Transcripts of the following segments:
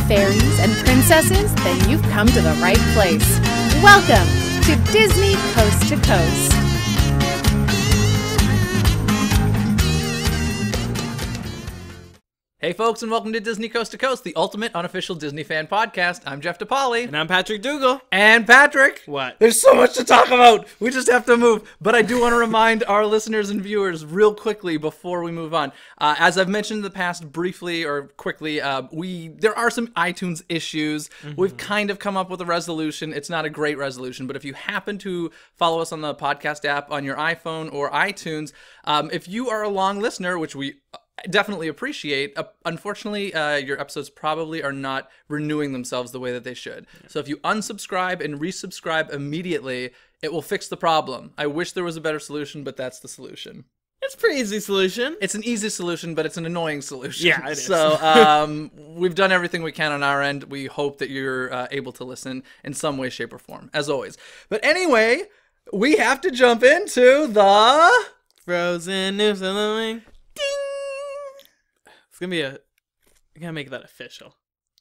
fairies and princesses, then you've come to the right place. Welcome to Disney Coast to Coast. Hey folks, and welcome to Disney Coast to Coast, the ultimate unofficial Disney fan podcast. I'm Jeff DePaoli. And I'm Patrick Dougal. And Patrick. What? There's so much to talk about. We just have to move. But I do want to remind our listeners and viewers real quickly before we move on. As I've mentioned in the past briefly or quickly, there are some iTunes issues. We've kind of come up with a resolution. It's not a great resolution, but if you happen to follow us on the podcast app on your iPhone or iTunes, if you are a long listener, which we definitely appreciate. Unfortunately, your episodes probably are not renewing themselves the way that they should. Yeah. So if you unsubscribe and resubscribe immediately, it will fix the problem. I wish there was a better solution, but that's the solution. It's a pretty easy solution. It's an easy solution, but it's an annoying solution. Yeah, it is. So we've done everything we can on our end. We hope that you're able to listen in some way, shape, or form, as always. But anyway, we have to jump into the Frozen News of the Week. Ding! It's gonna be I gotta make that official.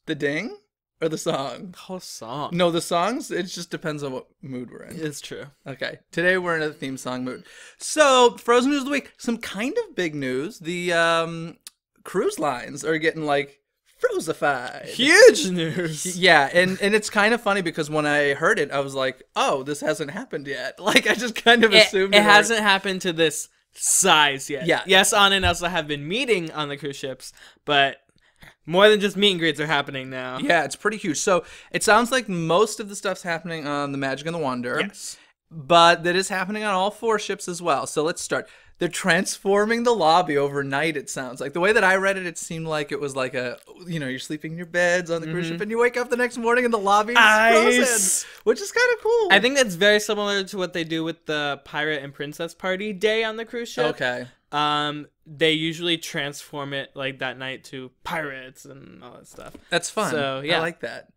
The ding or the song? The whole song. No, the songs, it just depends on what mood we're in. It's true. Okay, today we're in a theme song mood. So, Frozen News of the Week, some kind of big news. The cruise lines are getting like Frosified. Huge news. Yeah, and it's kind of funny because when I heard it, I was like, oh, this hasn't happened yet. Like, I just kind of assumed it hasn't happened to this size yet. Yeah. Yes, Anna and Elsa have been meeting on the cruise ships, but more than just meet and greets are happening now. Yeah, it's pretty huge. So it sounds like most of the stuff's happening on the Magic and the Wonder. Yes. But that is happening on all 4 ships as well. So let's start. They're transforming the lobby overnight, it sounds like. The way that I read it, it seemed like it was like you're sleeping in your beds on the cruise ship and you wake up the next morning and the lobby is frozen, which is kind of cool. I think that's very similar to what they do with the Pirate and Princess Party day on the cruise ship. Okay. They usually transform it like that night to pirates and all that stuff. That's fun. So, yeah. I like that.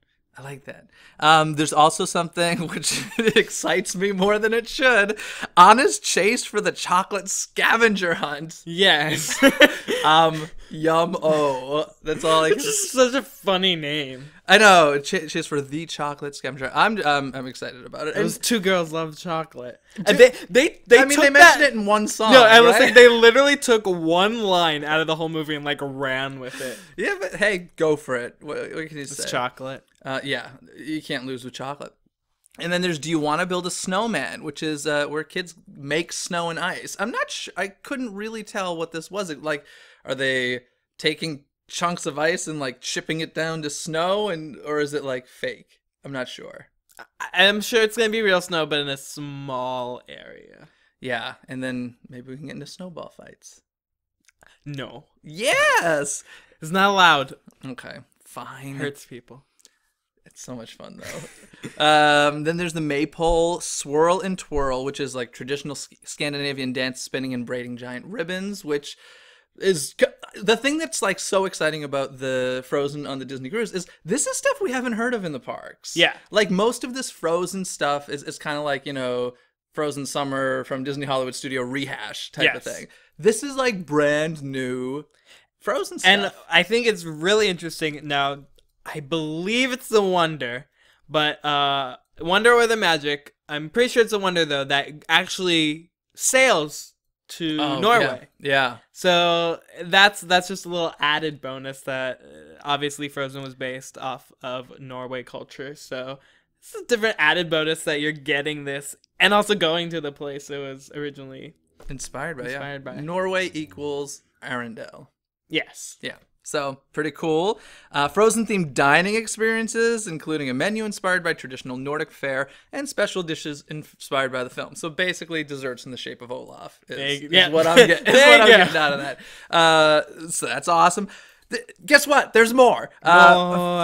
There's also something which excites me more than it should. Anna's chase for the chocolate scavenger hunt. Yes. Yum-o. That's all I can say. It's such a funny name. I know. Chase for the chocolate scavenger. I'm excited about it. Those 2 girls love chocolate. And they mentioned it in one song. No, I was right? like, they literally took one line out of the whole movie and like ran with it. Yeah, but hey, go for it. What can you say? It's chocolate. Yeah, you can't lose with chocolate. And then there's Do You Want to Build a Snowman, which is where kids make snow and ice. I'm not sure. I couldn't really tell what this was. Like, are they taking chunks of ice and like chipping it down to snow, or is it like fake? I'm not sure. I'm sure it's gonna be real snow, but in a small area. Yeah, and then maybe we can get into snowball fights. No. Yes. It's not allowed. Okay, fine. Hurts people. It's so much fun, though. Then there's the Maypole Swirl and Twirl, which is like traditional Scandinavian dance, spinning and braiding giant ribbons, which is the thing that's like so exciting about the Frozen on the Disney Cruise is this is stuff we haven't heard of in the parks. Yeah. Like most of this Frozen stuff is kind of like, Frozen Summer from Disney Hollywood Studio rehash type of thing. This is like brand new Frozen stuff. And I think it's really interesting. Now, I believe it's the Wonder, but Wonder or the Magic, I'm pretty sure it's the Wonder, though, that actually sails to Norway. Yeah. So that's just a little added bonus that obviously Frozen was based off of Norway culture. So it's a different added bonus that you're getting this and also going to the place it was originally inspired by. by. Norway equals Arendelle. Yes. Yeah. So, pretty cool. Frozen-themed dining experiences, including a menu inspired by traditional Nordic fare and special dishes inspired by the film. So, basically, desserts in the shape of Olaf is what I'm getting out of that. So, that's awesome. Guess what? There's more.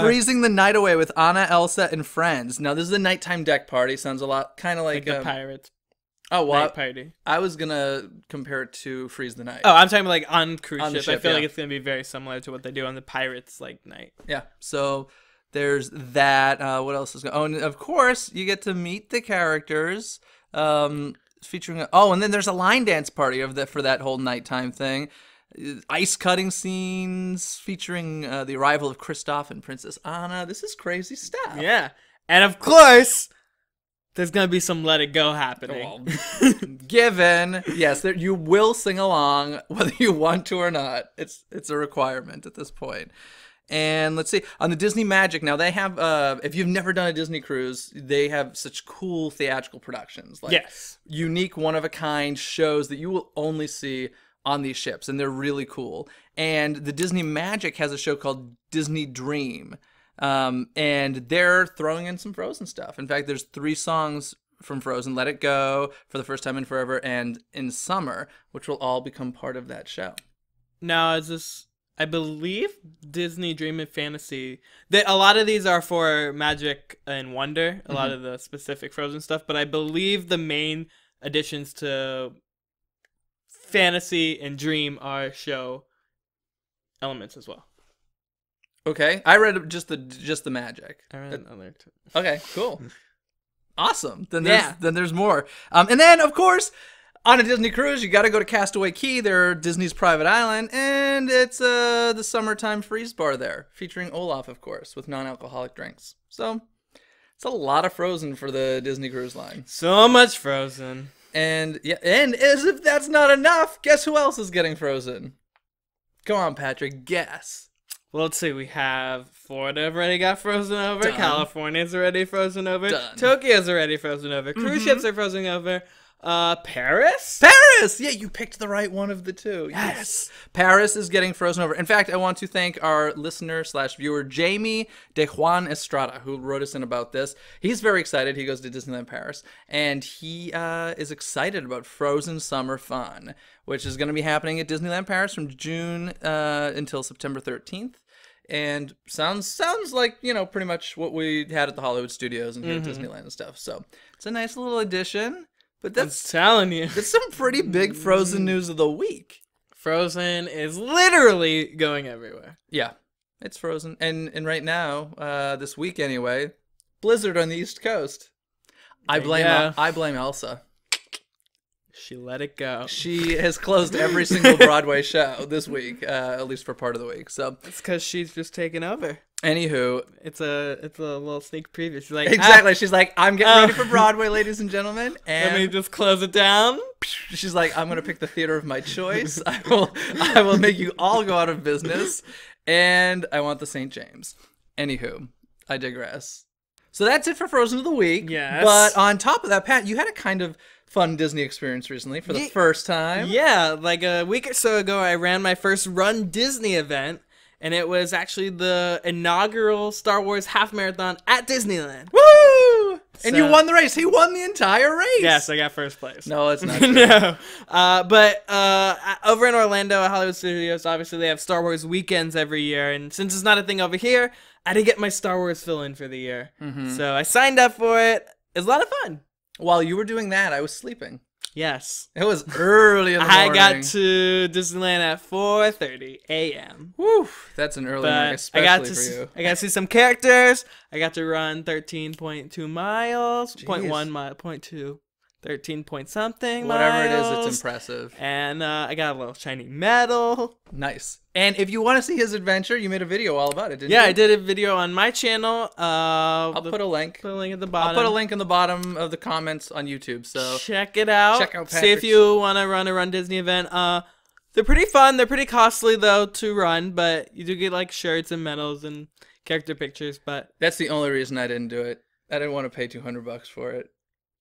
Freezing the Night Away with Anna, Elsa, and friends. Now, this is a nighttime deck party. Sounds a lot kind of like the Pirates. Oh, well, Night party. I was going to compare it to Freeze the Night. Oh, I'm talking about like on cruise ships. I feel yeah. like it's going to be very similar to what they do on the Pirates like night. Yeah. So there's that. What else is going on? Oh, and of course, you get to meet the characters featuring... and then there's a line dance party for that whole nighttime thing. ice cutting scenes featuring the arrival of Kristoff and Princess Anna. This is crazy stuff. Yeah. And of course, there's going to be some Let It Go happening. Given, yes, you will sing along whether you want to or not. It's a requirement at this point. And let's see, on the Disney Magic, now they have, if you've never done a Disney cruise, they have such cool theatrical productions. Like unique, one-of-a-kind shows that you will only see on these ships, and they're really cool. And the Disney Magic has a show called Disney Dream, and they're throwing in some Frozen stuff. In fact, there's 3 songs from Frozen: Let It Go, For the First Time in Forever, and In Summer, which will all become part of that show. Now, is this... I believe Disney Dream and Fantasy, a lot of these are for Magic and Wonder, a lot of the specific Frozen stuff, but I believe the main additions to Fantasy and Dream are show elements as well. Okay, I read just the Magic. I read another too. Okay, cool. Awesome. Then there's more. And then, of course, on a Disney cruise, you got to go to Castaway Cay. They're Disney's private island, and it's the summertime freeze bar there, featuring Olaf, of course, with non-alcoholic drinks. So it's a lot of Frozen for the Disney Cruise Line. So much Frozen. And as if that's not enough, guess who else is getting Frozen? Go on, Patrick, guess. Well, let's see. We have Florida already got frozen over. Done. California's already frozen over. Done. Tokyo's already frozen over. Cruise ships are frozen over. Paris? Paris! Yeah, you picked the right one of the two. Yes. Paris is getting frozen over. In fact, I want to thank our listener/viewer, Jamie de Juan Estrada, who wrote us in about this. He's very excited. He goes to Disneyland Paris, and he is excited about Frozen Summer Fun, which is going to be happening at Disneyland Paris from June until September 13th. And sounds like, pretty much what we had at the Hollywood Studios and here at Disneyland and stuff. So it's a nice little addition. But that's telling you, it's some pretty big Frozen news of the week. Frozen is literally going everywhere. Yeah, it's Frozen, and right now, this week anyway, blizzard on the East Coast. I blame Elsa. She let it go. She has closed every single Broadway show this week, at least for part of the week. So it's because she's just taken over. Anywho, it's a little sneak preview. She's like, exactly. She's like, I'm getting ready for Broadway, ladies and gentlemen. And let me just close it down. She's like, I'm gonna pick the theater of my choice. I will make you all go out of business, and I want the St. James. Anywho, I digress. So that's it for Frozen of the week. Yes. But on top of that, Pat, you had a kind of fun Disney experience recently for the first time. Yeah, like a week or so ago, I ran my first Run Disney event, and it was actually the inaugural Star Wars half marathon at Disneyland. Woo! And you won the race. He won the entire race. Yes, I got first place. No, it's not true. No. But over in Orlando at Hollywood Studios, obviously they have Star Wars weekends every year, and since it's not a thing over here, I had to get my Star Wars fill-in for the year. So I signed up for it. It was a lot of fun. While you were doing that, I was sleeping. Yes. It was early in the morning. I got to Disneyland at 4:30 a.m. Woo! That's an early morning, especially for you. I got to see some characters. I got to run 13.2 miles, Jeez. 0.1 mile, 0.2, 13 point something Whatever miles. it is, it's impressive. And I got a little shiny medal. Nice. And if you want to see his adventure, you made a video all about it, didn't you? Yeah, I did a video on my channel. I'll put a link. Put a link at the bottom. I'll put a link in the bottom of the comments on YouTube. So check it out. Check out See if you want to run a Run Disney event. They're pretty fun. They're pretty costly though to run, but you do get like shirts and medals and character pictures. But that's the only reason I didn't do it. I didn't want to pay $200 for it.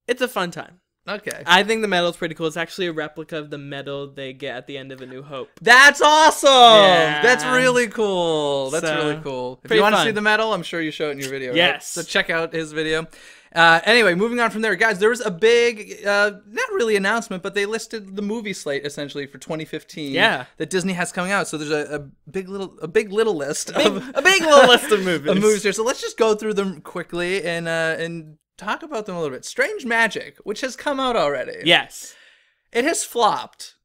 It's a fun time. Okay. I think the medal's pretty cool. It's actually a replica of the medal they get at the end of A New Hope. That's awesome! Yeah. That's really cool. That's really cool. If you want to see the medal, I'm sure you show it in your video, right? Yes. So check out his video. Anyway, moving on from there. Guys, there was a big, not really announcement, but they listed the movie slate, essentially, for 2015. Yeah. That Disney has coming out. So there's a big little list a big little list of movies. Of movies here. So let's just go through them quickly and talk about them a little bit. Strange Magic, which has come out already. Yes. It has flopped.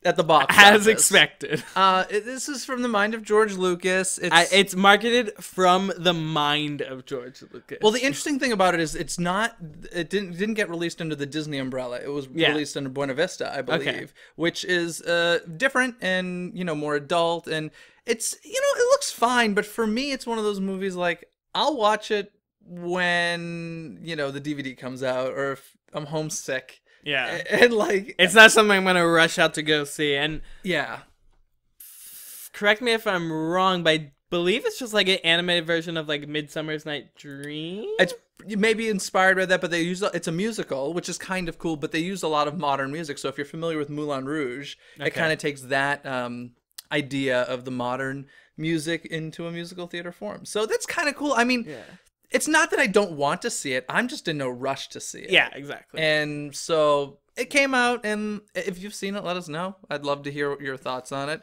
at the box As office. expected. This is from the mind of George Lucas. It's marketed from the mind of George Lucas. Well, the interesting thing about it is it didn't get released under the Disney umbrella. It was released under Buena Vista, I believe, which is different and, more adult, and it's, it looks fine, but for me it's one of those movies like I'll watch it when, the DVD comes out or if I'm homesick. Yeah. And like it's not something I'm going to rush out to go see. And yeah. Correct me if I'm wrong, but I believe it's just like an animated version of like Midsummer's Night Dream. It's maybe inspired by that, but it's a musical, which is kind of cool, but they use a lot of modern music. So if you're familiar with Moulin Rouge, it kind of takes that idea of the modern music into a musical theater form. So that's kind of cool. I mean, it's not that I don't want to see it. I'm just in no rush to see it. Yeah, exactly. And so it came out, and if you've seen it, let us know. I'd love to hear your thoughts on it.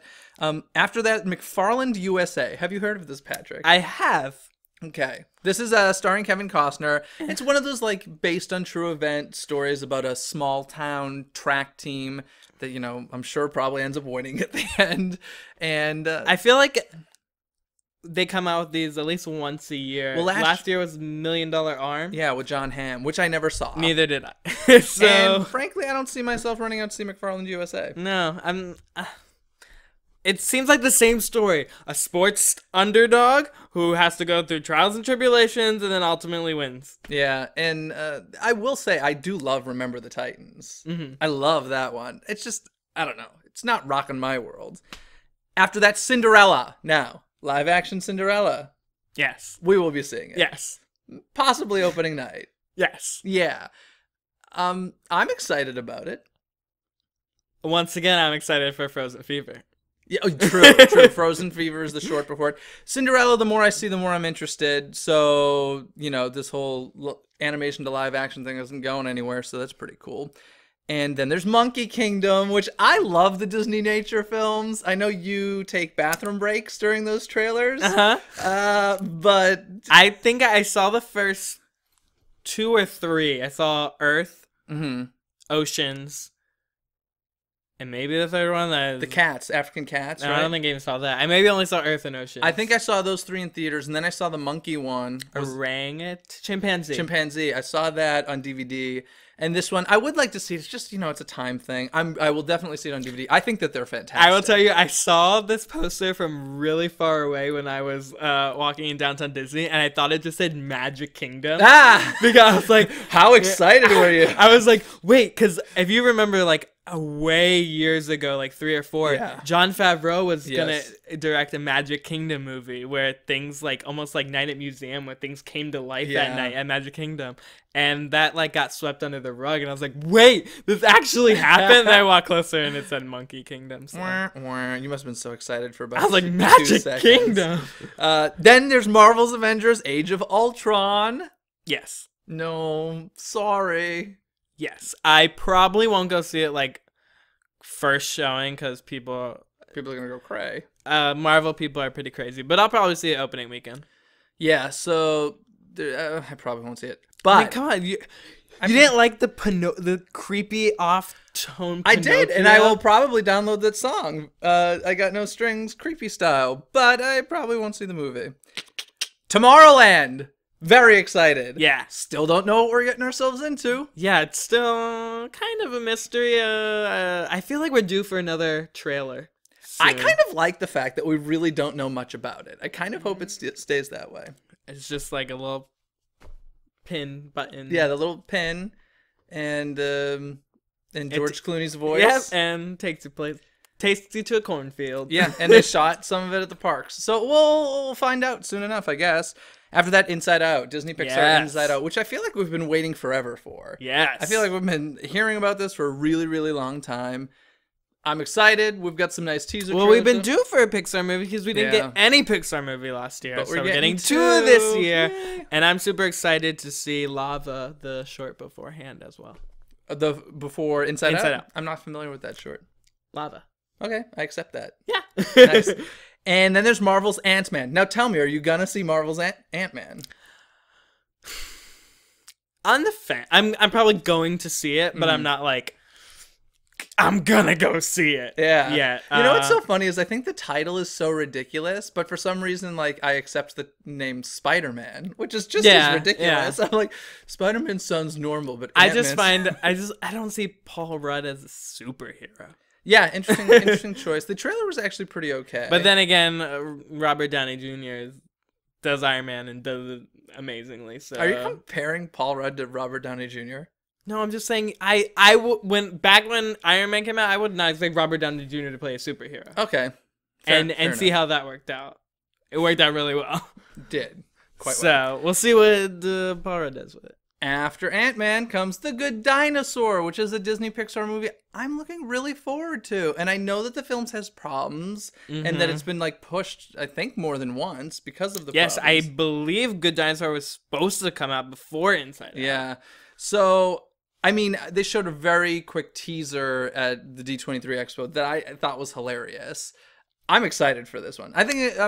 After that, McFarland USA. Have you heard of this, Patrick? I have. Okay. This is starring Kevin Costner. It's one of those like based on true event stories about a small town track team that, I'm sure probably ends up winning at the end. And I feel like they come out with these at least once a year. Well, last year was $1 Million Arm. Yeah, with John Hamm, which I never saw. Neither did I. So, and frankly, I don't see myself running out to see McFarland USA. No, it seems like the same story. A sports underdog who has to go through trials and tribulations and then ultimately wins. Yeah, and I will say I do love Remember the Titans. Mm-hmm. I love that one. It's just, I don't know. It's not rocking my world. After that, Cinderella. Now, live action Cinderella. Yes. We will be seeing it. Yes. Possibly opening night. Yes. Yeah. I'm excited about it. Once again, I'm excited for Frozen Fever. Yeah, true. Frozen Fever is the short before it. Cinderella, the more I see, the more I'm interested. So, this whole animation to live action thing isn't going anywhere, so that's pretty cool. And then there's Monkey Kingdom, which I love the Disney nature films. I know you take bathroom breaks during those trailers. But I think I saw the first 2 or 3. I saw Earth, Oceans, and maybe the third one. The cats, African cats, no, right? I don't think I even saw that. I maybe only saw Earth and Oceans. I think I saw those 3 in theaters, and then I saw the monkey one. Chimpanzee. I saw that on DVD. And this one, I would like to see. It's just, it's a time thing. I will definitely see it on DVD. I think that they're fantastic. I will tell you, I saw this poster from really far away when I was walking in downtown Disney, and I thought it just said Magic Kingdom. Because I was like, how excited were you? I was like, wait, because if you remember, like, way years ago, like 3 or 4, Jon Favreau was gonna direct a Magic Kingdom movie where things like almost like Night at Museum, where things came to life at night at Magic Kingdom, and that like got swept under the rug, and I was like, wait, this actually happened. And I walked closer and it said Monkey Kingdom. So. You must have been so excited for about I was like, Magic Kingdom. Then there's Marvel's Avengers Age of Ultron. Yes. No, sorry. Yes, I probably won't go see it like first showing because people are gonna go cray. Marvel people are pretty crazy, but I'll probably see it opening weekend. Yeah, so I probably won't see it. But I mean, come on, you didn't like the creepy off-tone. I did, and I will probably download that song. I Got No Strings, creepy style, but I probably won't see the movie. Tomorrowland. Very excited. Yeah. Still don't know what we're getting ourselves into. Yeah, it's still kind of a mystery. I feel like we're due for another trailer soon. I kind of like the fact that we really don't know much about it. I kind of hope it stays that way. It's just like a little pin button. Yeah, the little pin and George Clooney's voice. Yeah, and takes you to a cornfield. Yeah, and they shot some of it at the parks. So we'll find out soon enough, I guess. After that, Inside Out, Disney Pixar Inside Out, which I feel like we've been waiting forever for. Yes. I feel like we've been hearing about this for a really, really long time. I'm excited. We've got some nice teaser trailers. Well, we've been due for a Pixar movie because we didn't get any Pixar movie last year. But we're getting 2 this year. Yay. And I'm super excited to see Lava, the short beforehand as well. Before Inside Out? I'm not familiar with that short. Lava. Okay, I accept that. Yeah. Nice. And then there's Marvel's Ant-Man. Now tell me, are you gonna see Marvel's Ant-Man? On the fan, I'm probably going to see it, but I'm not like I'm gonna go see it. Yeah. Yeah. You know what's so funny is I think the title is so ridiculous, but for some reason, like, I accept the name Spider-Man, which is just as ridiculous. I'm like, Spider-Man sounds normal, but I don't see Paul Rudd as a superhero. Yeah, interesting choice. The trailer was actually pretty okay. But then again, Robert Downey Jr. does Iron Man and does it amazingly. So are you comparing Paul Rudd to Robert Downey Jr.? No, I'm just saying when Iron Man came out, I would not expect Robert Downey Jr. to play a superhero. Okay. Fair see how that worked out. It worked out really well. Did. Quite so, well. We'll see what Paul Rudd does with it. After Ant-Man comes The Good Dinosaur, which is a Disney Pixar movie I'm looking really forward to. And I know that the film has problems and that it's been like pushed, I think, more than once because of the problems. Yes, I believe Good Dinosaur was supposed to come out before Inside Out. Yeah. So, I mean, they showed a very quick teaser at the D23 Expo that I thought was hilarious. I'm excited for this one. I think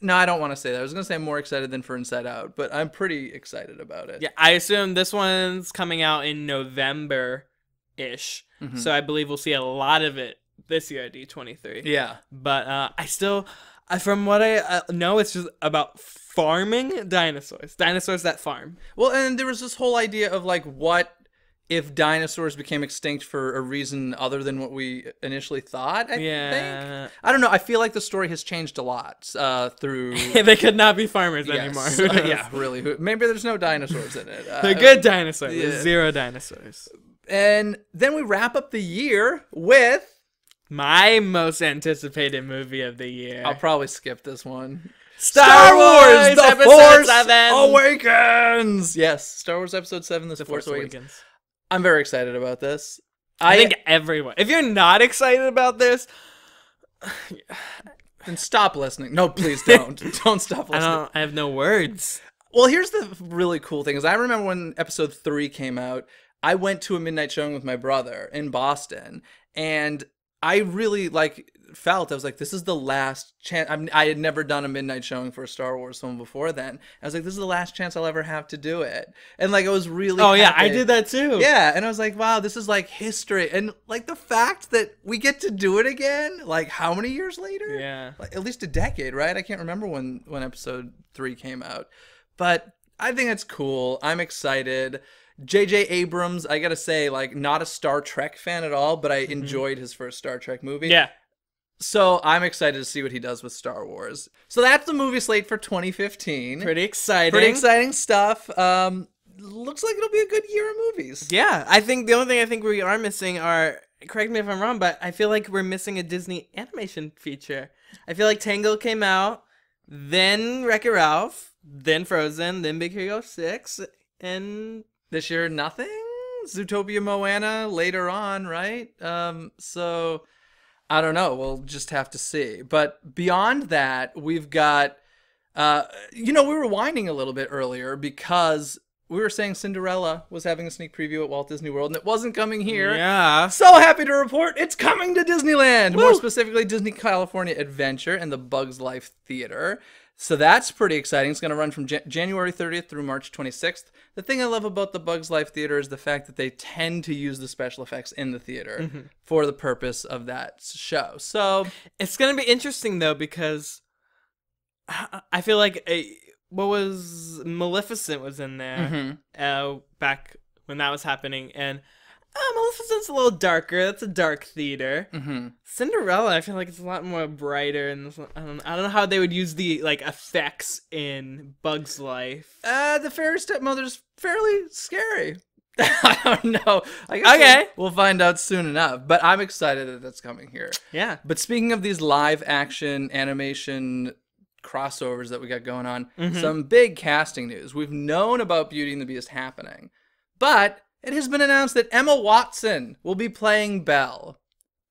no, I don't want to say that. I was going to say I'm more excited than for Inside Out, but I'm pretty excited about it. Yeah, I assume this one's coming out in November-ish. So I believe we'll see a lot of it this year at D23. Yeah. But from what I know, it's just about farming dinosaurs. Dinosaurs that farm. Well, and there was this whole idea of like, what if dinosaurs became extinct for a reason other than what we initially thought, I think. I don't know. I feel like the story has changed a lot through... They could not be farmers anymore. Yeah, really. Maybe there's no dinosaurs in it. The Good Dinosaur. Yeah. 0 dinosaurs. And then we wrap up the year with... my most anticipated movie of the year. I'll probably skip this one. Star Wars The Episode Force 7 Awakens! Yes, Star Wars Episode 7, The Force Awakens. I'm very excited about this. I think everyone. If you're not excited about this, then stop listening. No, please don't. Don't stop listening. I have no words. Well, here's the really cool thing is I remember when Episode 3 came out, I went to a midnight showing with my brother in Boston, and I really felt, I was like, this is the last chance. I had never done a midnight showing for a Star Wars film before then. I was like, this is the last chance I'll ever have to do it. And I was really happy. Yeah, I did that too. Yeah, and I was like, wow, this is like history. And the fact that we get to do it again, how many years later? Yeah. At least a decade, right? I can't remember when Episode 3 came out. But I think it's cool. I'm excited. J.J. Abrams, I gotta say, not a Star Trek fan at all, but I enjoyed his first Star Trek movie. Yeah. So I'm excited to see what he does with Star Wars. So that's the movie slate for 2015. Pretty exciting. Pretty exciting stuff. Looks like it'll be a good year of movies. Yeah, I think the only thing I think we are missing are, correct me if I'm wrong, but I feel like we're missing a Disney animation feature. I feel like Tangled came out, then Wreck-It Ralph, then Frozen, then Big Hero 6, and... this year, nothing? Zootopia Moana later on, right? So, I don't know. We'll just have to see. But beyond that, we've got... we were whining a little bit earlier because we were saying Cinderella was having a sneak preview at Walt Disney World, and it wasn't coming here. Yeah. So happy to report it's coming to Disneyland! Woo! More specifically, Disney California Adventure and the Bugs Life Theater. So that's pretty exciting. It's going to run from January 30th through March 26th. The thing I love about the Bugs Life Theater is the fact that they tend to use the special effects in the theater for the purpose of that show. So it's going to be interesting, though, because I feel like Maleficent was in there back when that was happening, and Maleficent's a little darker. That's a dark theater. Cinderella, I feel like it's a lot more brighter, and I don't know how they would use the effects in Bug's Life. The fairy stepmother's fairly scary. I don't know. I guess we'll find out soon enough. But I'm excited that that's coming here. Yeah. But speaking of these live action animation crossovers that we got going on, some big casting news. We've known about Beauty and the Beast happening, but it has been announced that Emma Watson will be playing Belle.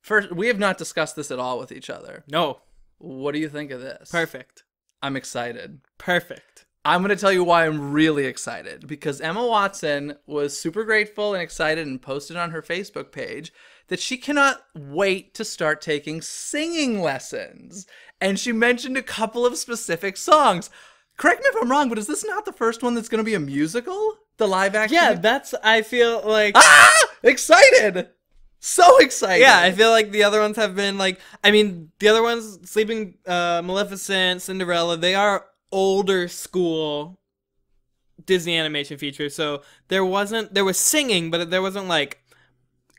First, we have not discussed this at all with each other. No. What do you think of this? Perfect. I'm excited. Perfect. I'm going to tell you why I'm really excited. Because Emma Watson was super grateful and excited and posted on her Facebook page that she cannot wait to start taking singing lessons. And she mentioned a couple of specific songs. Correct me if I'm wrong, but is this not the first one that's going to be a musical? The live action? Yeah, I feel like... Excited! So excited. Yeah, I feel like the other ones have been like, I mean, the other ones, Sleeping, Maleficent, Cinderella, they are older school Disney animation features. So there was singing, but there wasn't like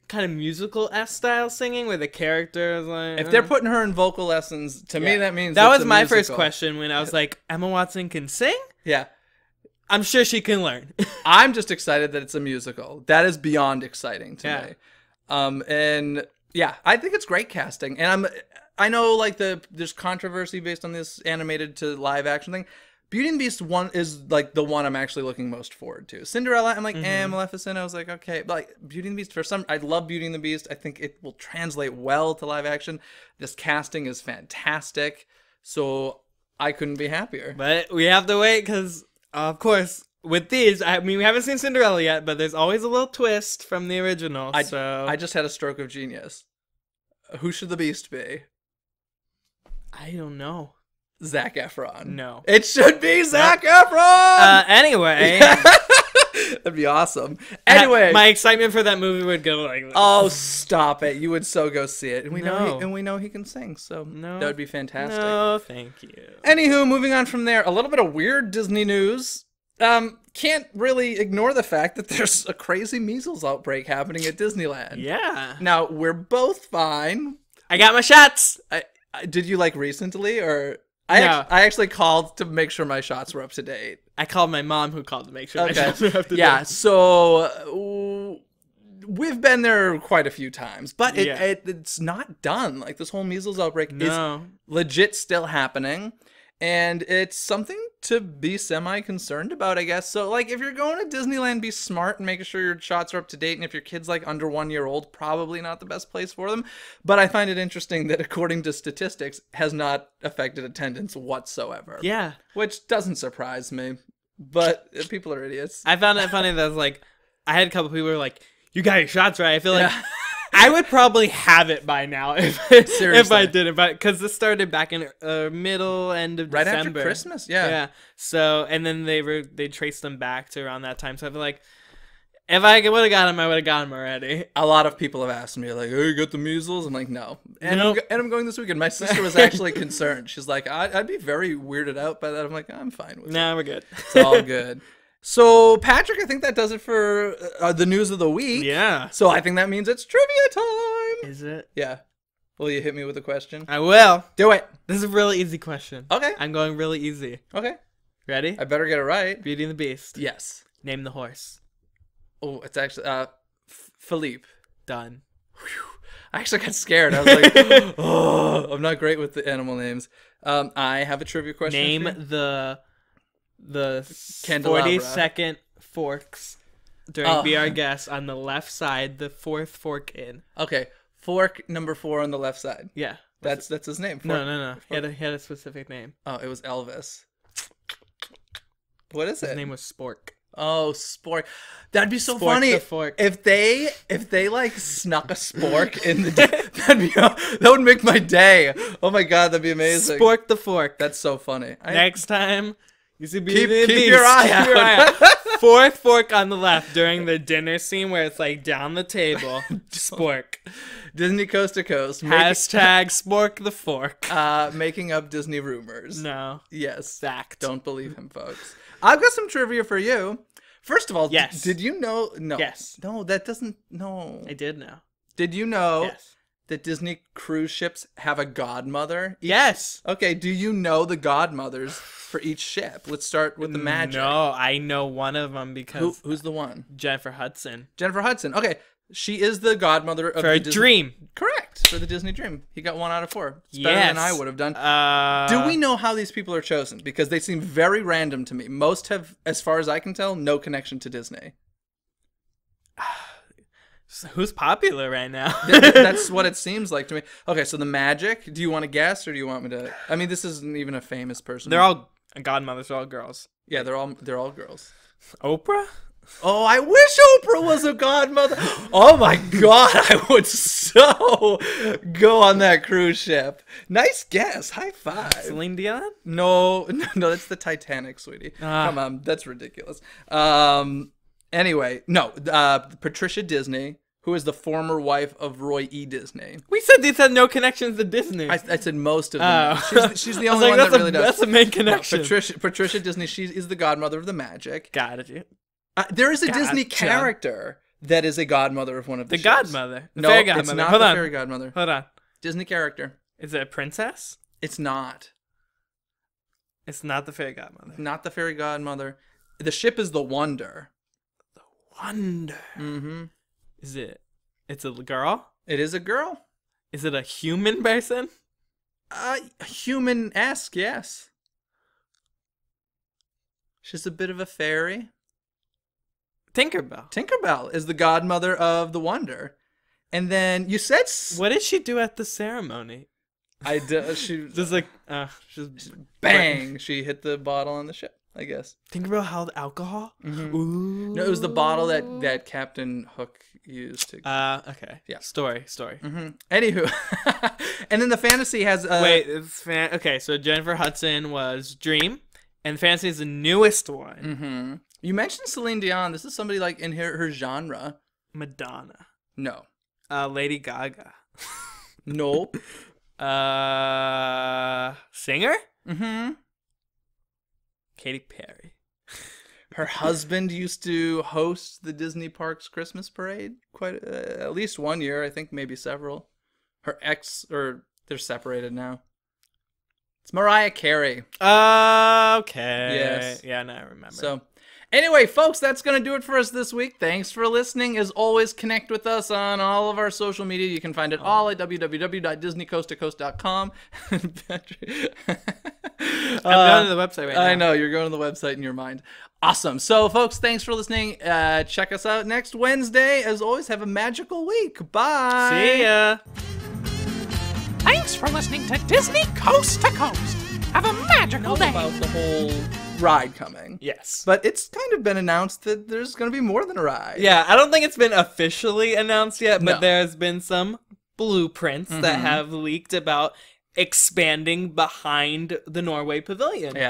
kind of musical-esque style singing where the character is like... If they're putting her in vocal lessons, to me that means that it's was a my musical. first question when I was like, Emma Watson can sing? Yeah. I'm sure she can learn. I'm just excited that it's a musical. That is beyond exciting to me. And yeah, I think it's great casting. And I know like there's controversy based on this animated to live action thing. Beauty and the Beast one is like the one I'm actually looking most forward to. Cinderella, I'm like, Maleficent, I was like, okay. But like Beauty and the Beast, I love Beauty and the Beast. I think it will translate well to live action. This casting is fantastic. So I couldn't be happier. But we have to wait because, of course, with these, I mean, we haven't seen Cinderella yet, but there's always a little twist from the original. I just had a stroke of genius. Who should the Beast be? I don't know. Zac Efron. No. It should be Zac Efron! Anyway. That'd be awesome. Anyway. My excitement for that movie would go like this. Oh, stop it. You would so go see it. And we No. know he can sing, so No. that would be fantastic. No, thank you. Anywho, moving on from there, a little bit of weird Disney news. Can't really ignore the fact that there's a crazy measles outbreak happening at Disneyland. Yeah. Now, we're both fine. I got my shots. Did you like recently, or... No. I actually called to make sure my shots were up to date. I called my mom who called to make sure my shots were up to Yeah, date. so we've been there quite a few times, but Yeah. it's not done. Like this whole measles outbreak No. is legit still happening, and it's something to be semi-concerned about, I guess. So like if you're going to Disneyland, be smart and make sure your shots are up to date, and if your kid's like under 1 year old, probably not the best place for them. But I find it interesting that according to statistics, has not affected attendance whatsoever. Yeah. Which doesn't surprise me, but people are idiots. I found it funny that I was like, I had a couple people who were like, you got your shots right. I feel like I would probably have it by now if I didn't, but because this started back in middle end of right December. after Christmas, yeah. So and then they traced them back to around that time. So I feel like if I would have got them, I would have got them already. A lot of people have asked me like, "Oh, you got the measles?" I'm like, "No." And Nope. I'm going this weekend. My sister was actually concerned. She's like, "I'd be very weirded out by that." I'm like, "I'm fine with it. Nah, we're good. It's all good." So, Patrick, I think that does it for the news of the week. Yeah. So I think that means it's trivia time. Is it? Yeah. Will you hit me with a question? I will. Do it. This is a really easy question. Okay. I'm going really easy. Okay. Ready? I better get it right. Beauty and the Beast. Yes. Name the horse. Oh, it's actually Philippe. Done. I actually got scared. I was like, oh, I'm not great with the animal names. I have a trivia question. Name for you. the Candelabra. 40-second forks during Be Our Guest on the left side, the fourth fork in. Okay, fork number 4 on the left side. Yeah. That's his name. No. He had a specific name. Oh, it was Elvis. What is it? His name was Spork. Oh, spork. That'd be so Spork funny the fork. if they like snuck a spork in the that would make my day. Oh my god, that'd be amazing. Spork the fork. That's so funny. Next time, you see Keep Beast. your eye out. Fourth fork on the left during the dinner scene where it's like down the table. Spork. Disney Coast to Coast. Hashtag Spork the fork. Making up Disney rumors. No. Yes. Fact. Don't believe him, folks. I've got some trivia for you. First of all, Yes. Did you know? No. Yes. No, that doesn't. No. I did know. Did you know Yes. that Disney cruise ships have a godmother? Yes. Okay. Do you know the godmothers for each ship? Let's start with the magic. No, I know one of them because Who's the one? Jennifer Hudson. Jennifer Hudson. Okay. She is the godmother of For the a Disney- dream. Correct. For the Disney Dream. He got 1 out of 4. It's better Yes. than I would have done. Do Do we know how these people are chosen? Because they seem very random to me. Most have, as far as I can tell, no connection to Disney. Who's popular right now? That's what it seems like to me. Okay, so the magic. Do you want to guess, or do you want me to? I mean, this isn't even a famous person. They're all godmothers. They're all girls. Yeah, they're all girls. Oprah? Oh, I wish Oprah was a godmother. Oh my god, I would so go on that cruise ship. Nice guess. High five. Celine Dion? No, that's the Titanic, sweetie. Come on, that's ridiculous. Anyway, no, Patricia Disney, who is the former wife of Roy E. Disney. We said these had no connections to Disney. I said most of them. Oh. She's the only one that really does. That's a main connection. No, Patricia Disney, she is the godmother of the magic. Got it. There is a Disney character that is a godmother of one of the shows. Godmother. No, fairy godmother. it's not Hold the on. fairy godmother. Hold on. Disney character. Is it a princess? It's not. It's not the fairy godmother. Not the fairy godmother. The ship is the Wonder. Wonder. Mm-hmm. Is it? It's a girl? It is a girl. Is it a human person? Human-esque, yes. She's a bit of a fairy. Tinkerbell. Tinkerbell is the godmother of the Wonder. And then you said... What did she do at the ceremony? She just like... she's bang! She hit the bottle on the ship, I guess. Tinkerbell held alcohol? Mm-hmm. Ooh. No, it was the bottle that Captain Hook used to... okay. Yeah. Story. Mm-hmm. Anywho. And then the fantasy has... Wait, okay, so Jennifer Hudson was Dream, and fantasy is the newest one. Mm-hmm. You mentioned Celine Dion. This is somebody like in her genre. Madonna. No. Lady Gaga. Nope. Singer? Mm-hmm. Katy Perry. Her husband used to host the Disney Parks Christmas parade at least one year, I think maybe several. Her ex, or they're separated now. It's Mariah Carey. Okay. Yes. Yeah, now I remember. So, anyway, folks, that's going to do it for us this week. Thanks for listening. As always, connect with us on all of our social media. You can find it all at www.disneycoasttocoast.com. I'm going to the website right now. I know, you're going to the website in your mind. Awesome. So, folks, thanks for listening. Check us out next Wednesday. As always, have a magical week. Bye. See ya. Thanks for listening to Disney Coast to Coast. Have a magical day. About the whole ride coming. Yes. But it's kind of been announced that there's going to be more than a ride. Yeah, I don't think it's been officially announced yet, but No. there's been some blueprints that have leaked about expanding behind the Norway Pavilion. Yeah.